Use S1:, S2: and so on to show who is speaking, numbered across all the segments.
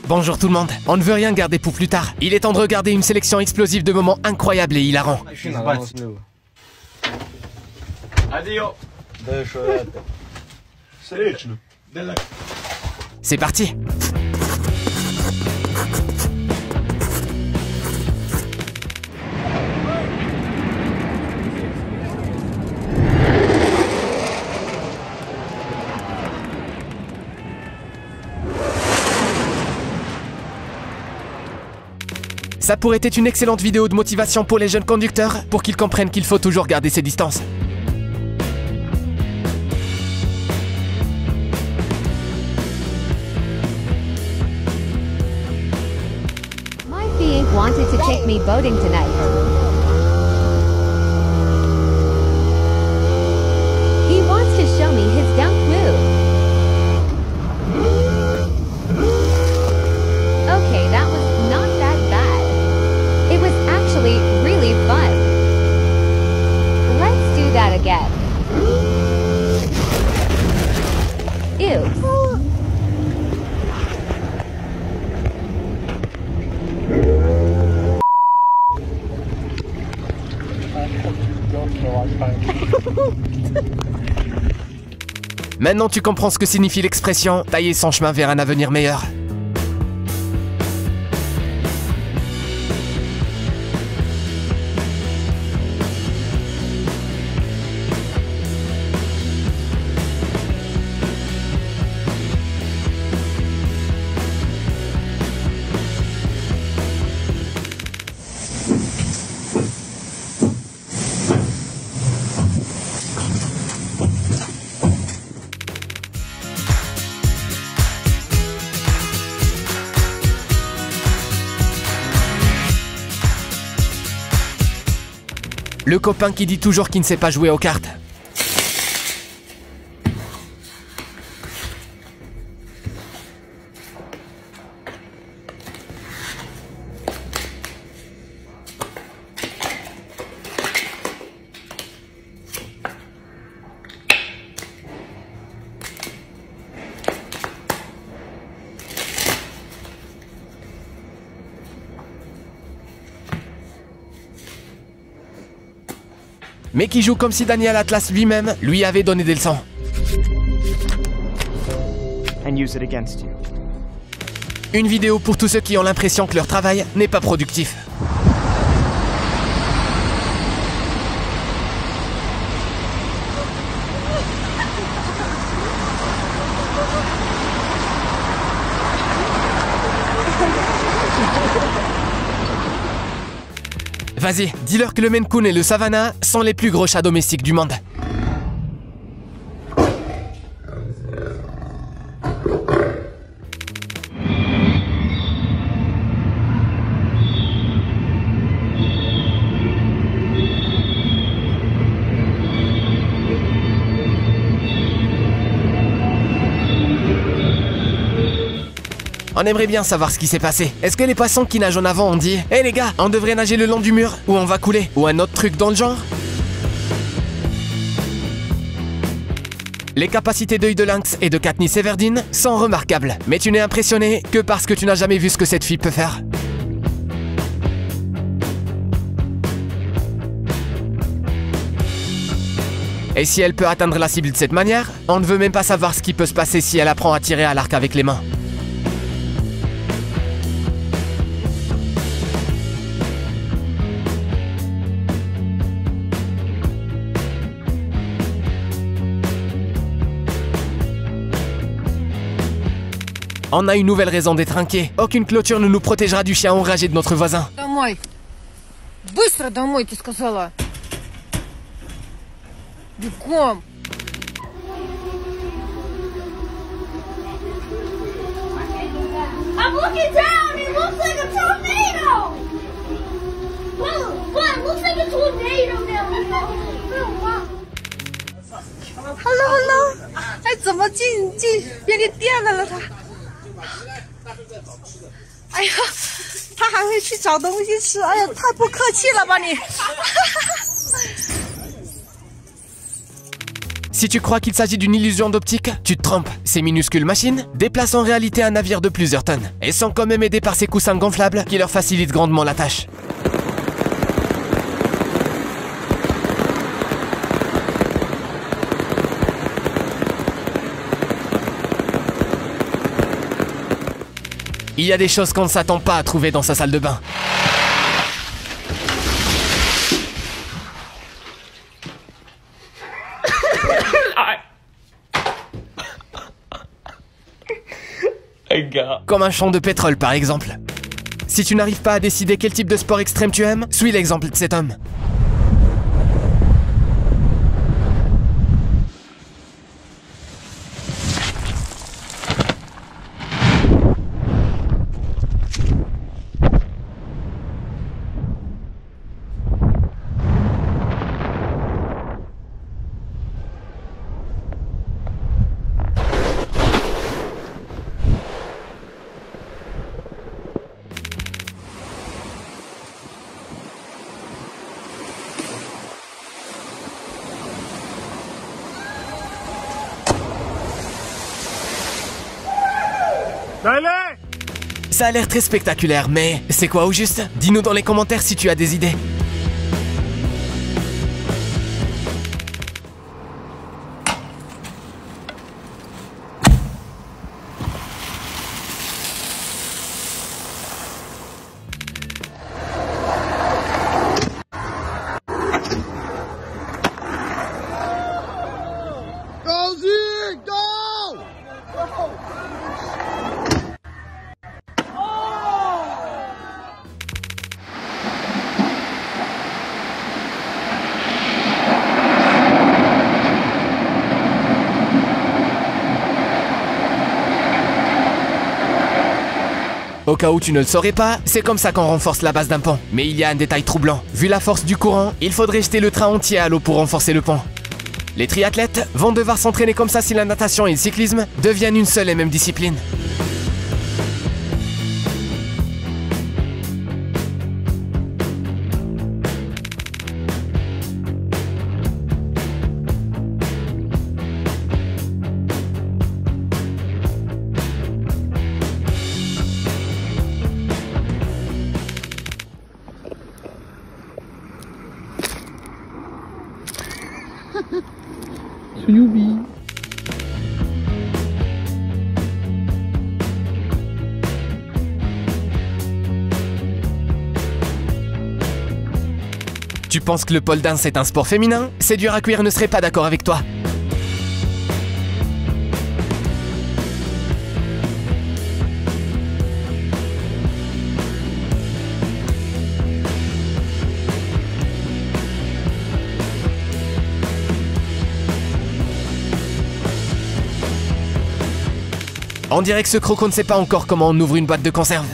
S1: Bonjour tout le monde. On ne veut rien garder pour plus tard. Il est temps de regarder une sélection explosive de moments incroyables et hilarants. C'est parti. Ça pourrait être une excellente vidéo de motivation pour les jeunes conducteurs, pour qu'ils comprennent qu'il faut toujours garder ses distances.
S2: My V8 wanted to take me boating tonight. He wants to show me his dunk move. Okay, that was not that bad. It was actually really fun. Let's do that again. Ew.
S1: Maintenant tu comprends ce que signifie l'expression « tailler son chemin vers un avenir meilleur ». Le copain qui dit toujours qu'il ne sait pas jouer aux cartes. Mais qui joue comme si Daniel Atlas lui-même lui avait donné des leçons.
S3: And use it against you.
S1: Une vidéo pour tous ceux qui ont l'impression que leur travail n'est pas productif. Vas-y, dis-leur que le Maine Coon et le Savannah sont les plus gros chats domestiques du monde. On aimerait bien savoir ce qui s'est passé. Est-ce que les poissons qui nagent en avant ont dit « Hé les gars, on devrait nager le long du mur ou on va couler » ou un autre truc dans le genre? Les capacités d'œil de lynx et de Katniss Everdeen sont remarquables. Mais tu n'es impressionné que parce que tu n'as jamais vu ce que cette fille peut faire. Et si elle peut atteindre la cible de cette manière, on ne veut même pas savoir ce qui peut se passer si elle apprend à tirer à l'arc avec les mains. On a une nouvelle raison d'être inquiet. Aucune clôture ne nous protégera du chien enragé de notre voisin.
S4: Домой. Быстро домой, ты сказала. Бегом.
S5: I'm looking down. It looks like a tornado. What? Looks like a tornado down there.
S4: Hello， 哎，怎么进便利店来了他？哎呀，他还会去找东西吃，哎呀，太不客气了吧你！
S1: Si tu crois qu'il s'agit d'une illusion d'optique, tu te trompes. Ces minuscules machines déplacent en réalité un navire de plusieurs tonnes et sont quand même aidés par ces coussins gonflables qui leur facilitent grandement la tâche. Il y a des choses qu'on ne s'attend pas à trouver dans sa salle de bain. Comme un champ de pétrole par exemple. Si tu n'arrives pas à décider quel type de sport extrême tu aimes, suis l'exemple de cet homme. Ça a l'air très spectaculaire, mais c'est quoi au juste? Dis-nous dans les commentaires si tu as des idées. Au cas où tu ne le saurais pas, c'est comme ça qu'on renforce la base d'un pont. Mais il y a un détail troublant. Vu la force du courant, il faudrait jeter le train entier à l'eau pour renforcer le pont. Les triathlètes vont devoir s'entraîner comme ça si la natation et le cyclisme deviennent une seule et même discipline. Tu penses que le pole dance est un sport féminin? C'est dur à cuire ne serait pas d'accord avec toi. On dirait que ce croco ne sait pas encore comment on ouvre une boîte de conserve.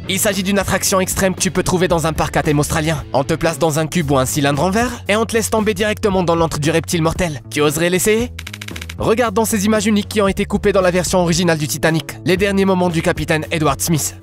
S1: Il s'agit d'une attraction extrême que tu peux trouver dans un parc à thème australien. On te place dans un cube ou un cylindre en verre et on te laisse tomber directement dans l'antre du reptile mortel. Tu oserais l'essayer? Regarde dans ces images uniques qui ont été coupées dans la version originale du Titanic, les derniers moments du capitaine Edward Smith.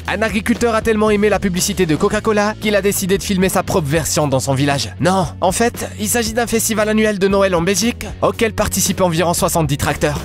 S1: Un agriculteur a tellement aimé la publicité de Coca-Cola qu'il a décidé de filmer sa propre version dans son village. Non, en fait, il s'agit d'un festival annuel de Noël en Belgique auquel participent environ 70 tracteurs.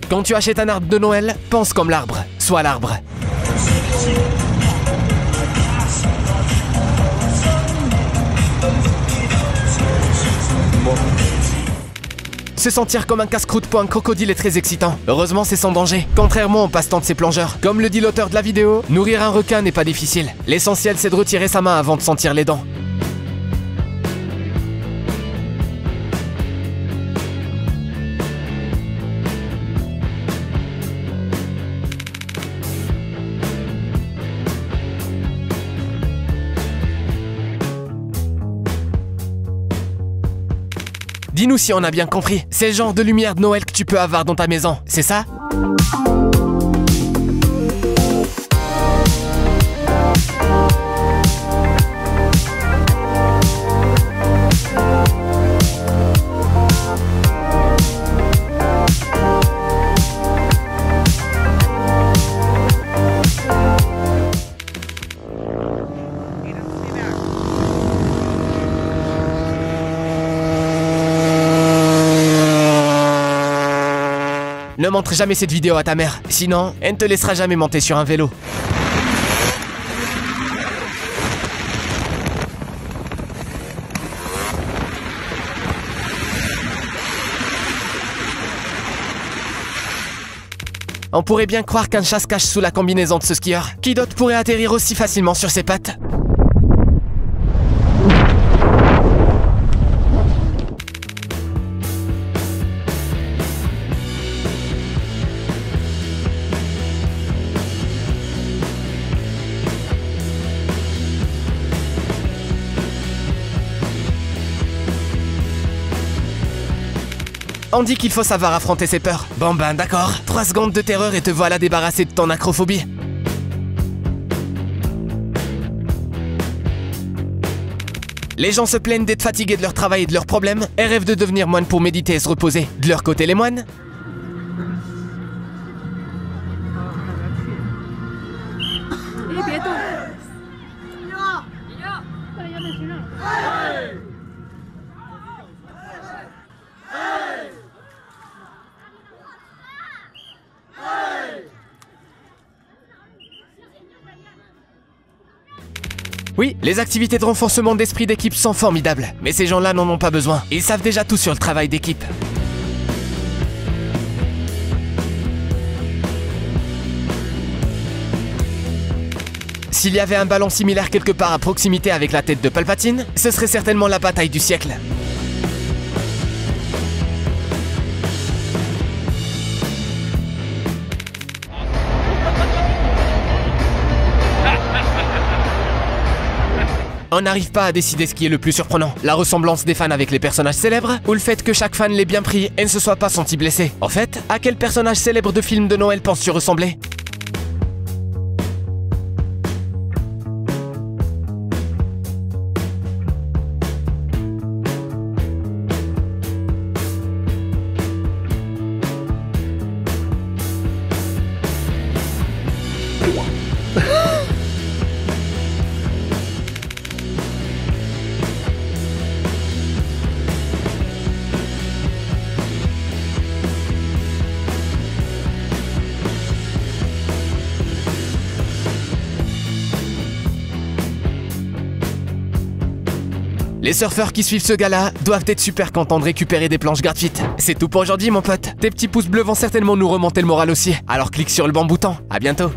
S1: Quand tu achètes un arbre de Noël, pense comme l'arbre, sois l'arbre. Se sentir comme un casse-croûte pour un crocodile est très excitant. Heureusement, c'est sans danger, contrairement au passe-temps de ces plongeurs. Comme le dit l'auteur de la vidéo, nourrir un requin n'est pas difficile. L'essentiel, c'est de retirer sa main avant de sentir les dents. Dis-nous si on a bien compris. C'est le genre de lumière de Noël que tu peux avoir dans ta maison, c'est ça? Ne montre jamais cette vidéo à ta mère, sinon elle ne te laissera jamais monter sur un vélo. On pourrait bien croire qu'un chat se cache sous la combinaison de ce skieur. Qui d'autre pourrait atterrir aussi facilement sur ses pattes? On dit qu'il faut savoir affronter ses peurs. Bon ben d'accord, 3 secondes de terreur et te voilà débarrassé de ton acrophobie. Les gens se plaignent d'être fatigués de leur travail et de leurs problèmes et rêvent de devenir moines pour méditer et se reposer. De leur côté, les moines, oui, les activités de renforcement d'esprit d'équipe sont formidables, mais ces gens-là n'en ont pas besoin. Ils savent déjà tout sur le travail d'équipe. S'il y avait un ballon similaire quelque part à proximité avec la tête de Palpatine, ce serait certainement la bataille du siècle. On n'arrive pas à décider ce qui est le plus surprenant. La ressemblance des fans avec les personnages célèbres ou le fait que chaque fan l'ait bien pris et ne se soit pas senti blessé. En fait, à quel personnage célèbre de film de Noël penses-tu ressembler? Les surfeurs qui suivent ce gars-là doivent être super contents de récupérer des planches gratuites. C'est tout pour aujourd'hui mon pote. Tes petits pouces bleus vont certainement nous remonter le moral aussi. Alors clique sur le bon bouton. À bientôt.